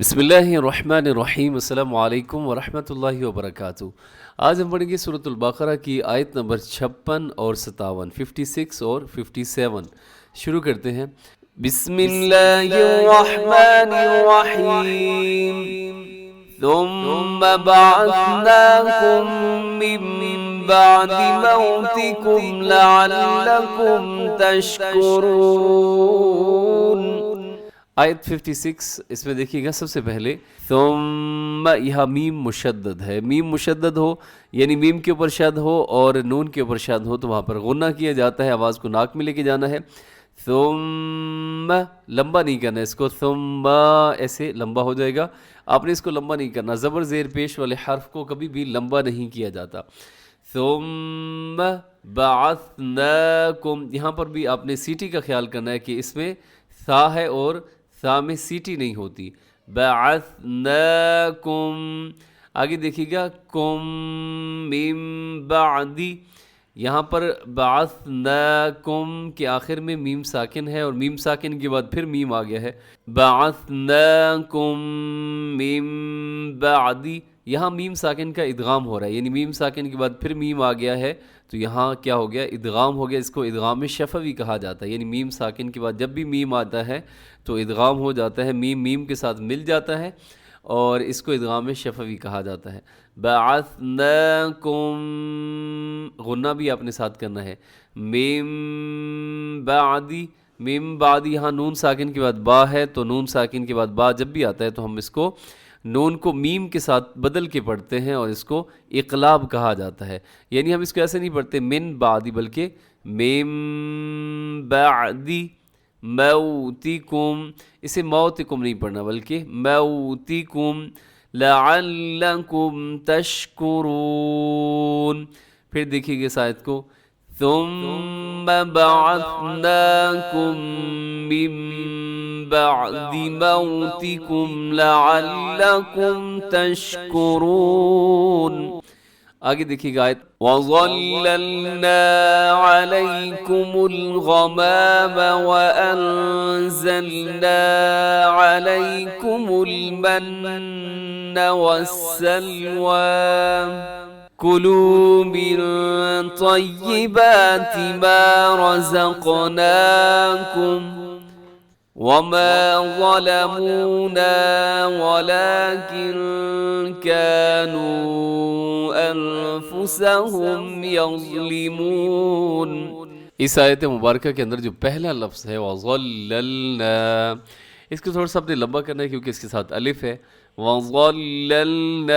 بسم اللہ الرحمن الرحیم، السلام علیکم ورحمۃ اللہ وبرکاتہ۔ آج ہم پڑھیں گے سورۃ البقرہ کی آیت نمبر 56 اور 57، 56 اور 57۔ شروع کرتے ہیں۔ بسم اللہ الرحمن الرحیم۔ ثم بعثناکم من بعد موتکم لعلکم تشکرون۔ آیت 56 اس میں دیکھیے گا، سب سے پہلے ثم، یہاں میم مشدد ہے۔ میم مشدد ہو یعنی میم کے اوپر شد ہو اور نون کے اوپر شد ہو تو وہاں پر غنہ کیا جاتا ہے، آواز کو ناک میں لے کے جانا ہے۔ ثم، لمبا نہیں کرنا اس کو، ثم ایسے لمبا ہو جائے گا، آپ نے اس کو لمبا نہیں کرنا۔ زبر زیر پیش والے حرف کو کبھی بھی لمبا نہیں کیا جاتا۔ ثم بعثناکم، یہاں پر بھی آپ نے سیٹی کا خیال کرنا ہے کہ اس میں ثا ہے اور ثا میں سیٹی نہیں ہوتی۔ بعثناکم، آگے دیکھیے گا کم من بعدی، یہاں پر بعثناکم کے آخر میں میم ساکن ہے اور میم ساکن کے بعد پھر میم آ گیا ہے۔ بعثناکم من بعدی، یہاں میم ساکن کا ادغام ہو رہا ہے، یعنی میم ساکن کے بعد پھر میم آ گیا ہے تو یہاں کیا ہو گیا، ادغام ہو گیا۔ اس کو ادغام شفوی کہا جاتا ہے، یعنی میم ساکن کے بعد جب بھی میم آتا ہے تو ادغام ہو جاتا ہے، میم میم کے ساتھ مل جاتا ہے اور اس کو ادغام شفوی کہا جاتا ہے۔ بعثناکم، غنہ بھی آپ نے ساتھ کرنا ہے۔ من بعدی، من بعدی، یہاں نون ساکن کے بعد با ہے تو نون ساکن کے بعد با جب بھی آتا ہے تو ہم اس کو نون کو میم کے ساتھ بدل کے پڑھتے ہیں اور اس کو اقلاب کہا جاتا ہے، یعنی ہم اس کو ایسے نہیں پڑھتے من بعدی بلکہ من بعدی موتکم، اسے موتکم نہیں پڑھنا بلکہ موتکم لعلکم تشکرون۔ پھر دیکھیے گا اس آیت کو، ثم بعثناکم من بعد موتکم لعلکم تشکرون۔ آگے دیکھیے گا آیت، وَظَلَّلْنَا عَلَيْكُمُ الْغَمَامَ وَأَنزَلْنَا عَلَيْكُمُ الْمَنَّ وَالسَّلْوَىٰ كُلُوا مِن طَيِّبَاتِ مَا رَزَقْنَاكُمْ وَمَا ظَلَمُونَا وَلَكِن كَانُوا أَنفُسَهُمْ يَظْلِمُونَ۔ اس آیت مبارکہ کے اندر جو پہلا لفظ ہے وَظَلَّلْنَا، اس کو تھوڑا سا اپنے لمبا کرنا ہے کیونکہ اس کے ساتھ الف ہے۔ وَظَلَّلْنَا،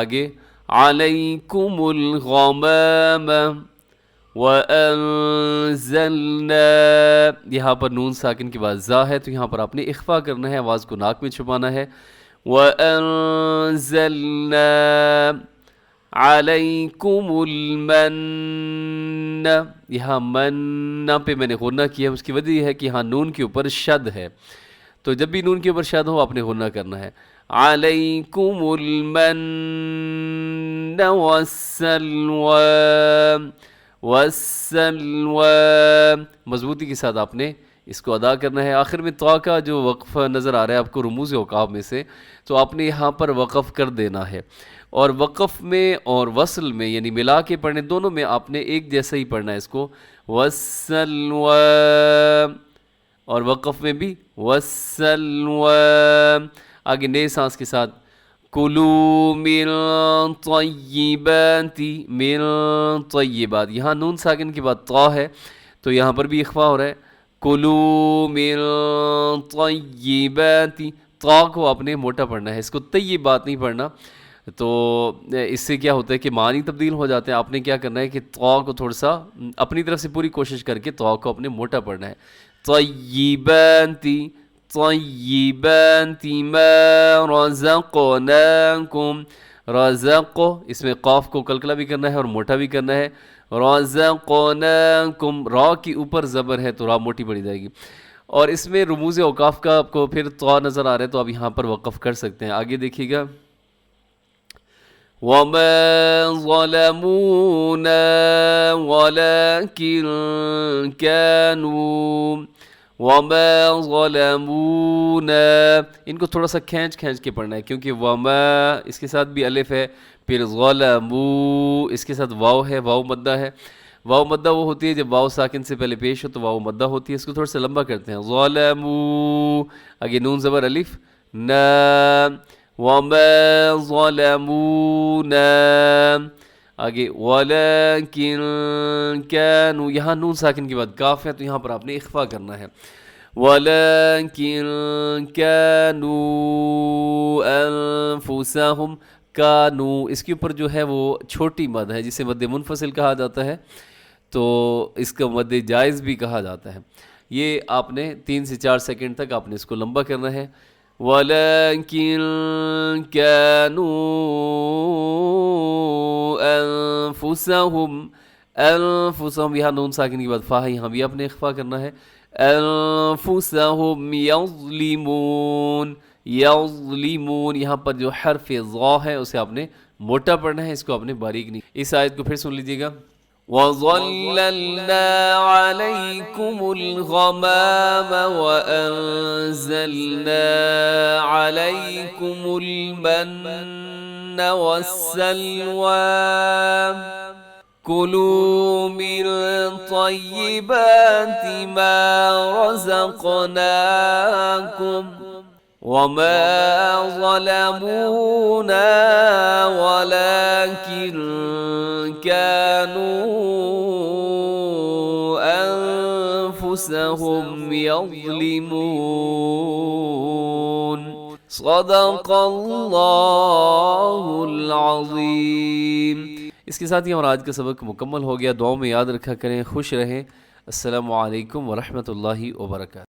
آگے عَلَيْكُمُ الْغَمَامَ وَأَنزَلْنَا، یہاں پر نون ساکن کے بعد زا ہے تو یہاں پر آپ نے اخفا کرنا ہے، آواز کو ناک میں چھپانا ہے۔ وَأَنزَلْنَا عَلَيْكُمُ الْمَنَّ، یہاں من پہ میں نے غنہ کیا، اس کی وجہ یہ ہے کہ یہاں نون کے اوپر شد ہے، تو جب بھی نون کے اوپر شد ہو آپ نے غنہ کرنا ہے۔ عَلَيْكُمُ الْمَنَّ وَالسَّلْوَىٰ، وَالسَّلْوَىٰ، مضبوطی کے ساتھ آپ نے اس کو ادا کرنا ہے۔ آخر میں طا کا جو وقف نظر آ رہا ہے آپ کو رموز اوقاف میں سے، تو آپ نے یہاں پر وقف کر دینا ہے، اور وقف میں اور وصل میں یعنی ملا کے پڑھنے دونوں میں آپ نے ایک جیسا ہی پڑھنا ہے اس کو، وَالسَّلْوَىٰ، اور وقف میں بھی وَالسَّلْوَىٰ، آگے نئے سانس کے ساتھ کلو من طیبات، من طیبات، یہاں نون ساکن کے بعد طا ہے تو یہاں پر بھی اخفا ہو رہا ہے۔ کلو من طیبات، طا کو آپ نے موٹا پڑھنا ہے، اس کو طیبات نہیں پڑھنا، تو اس سے کیا ہوتا ہے کہ معنی تبدیل ہو جاتے ہیں۔ آپ نے کیا کرنا ہے کہ طا کو تھوڑا سا اپنی طرف سے پوری کوشش کر کے طا کو اپنے موٹا پڑھنا ہے۔ طیبات، طیبات ما رزقناکم، رزق، اس میں قاف کو کلکلا بھی کرنا ہے اور موٹا بھی کرنا ہے۔ رزقناکم، را کی اوپر زبر ہے تو را موٹی پڑی جائے گی، اور اس میں رموز اوقاف کا آپ کو پھر طا نظر آ رہا ہے تو آپ یہاں پر وقف کر سکتے ہیں۔ آگے دیکھیے گا، وَمَا ظَلَمُونَا وَلَكِن كَانُوا، وَمَا ظَلَمُونَا، ان کو تھوڑا سا کھینچ کے پڑھنا ہے کیونکہ وما اس کے ساتھ بھی الف ہے، پھر ظلمو اس کے ساتھ واو ہے، واو مدہ ہے. واو مدہ وہ ہوتی ہے جب واو ساکن سے پہلے پیش ہو تو واو مدہ ہوتی ہے. اس کو تھوڑا سا لمبا کرتے ہیں. ظلمو، آگے نون زبر الف نا، وما ظلمونا، آگے ولیکن کانوا، یہاں نون ساکن کے بعد کاف ہے تو یہاں پر آپ نے اخفا کرنا ہے. ولیکن کانوا انفسہم، کانو اس کے اوپر جو ہے وہ چھوٹی مد ہے جسے مد منفصل کہا جاتا ہے، تو اس کا مد جائز بھی کہا جاتا ہے. یہ آپ نے 3 سے 4 سیکنڈ تک آپ نے اس کو لمبا کرنا ہے. وَلَكِنْ كَانُوا أَنفُسَهُمْ، انفسہم یہاں نون ساکن کے بعد فا ہے، یہاں بھی آپ نے اخفا کرنا ہے. انفسہم یظلمون، یظلمون یہاں پر جو حرف ظا ہے اسے آپ نے موٹا پڑھنا ہے، اس کو آپ نے باریک نہیں. اس آیت کو پھر سن لیجیے گا. وَظَلَّلْنَا عَلَيْكُمُ الْغَمَامَ وَأَنزَلْنَا عَلَيْكُمُ الْمَنَّ وَالسَّلْوَىٰ كُلُوا مِن طَيِّبَاتِ مَا رَزَقْنَاكُمْ وَمَا ظَلَمُونَا وَلَكِنْ كَانُوا أَنفُسَهُمْ يَظْلِمُونَ. صدق اللہ العظیم. اس کے ساتھ ہی ہمارا آج کا سبق مکمل ہو گیا. دعاؤں میں یاد رکھا کریں. خوش رہیں. السلام علیکم ورحمۃ اللہ وبرکاتہ.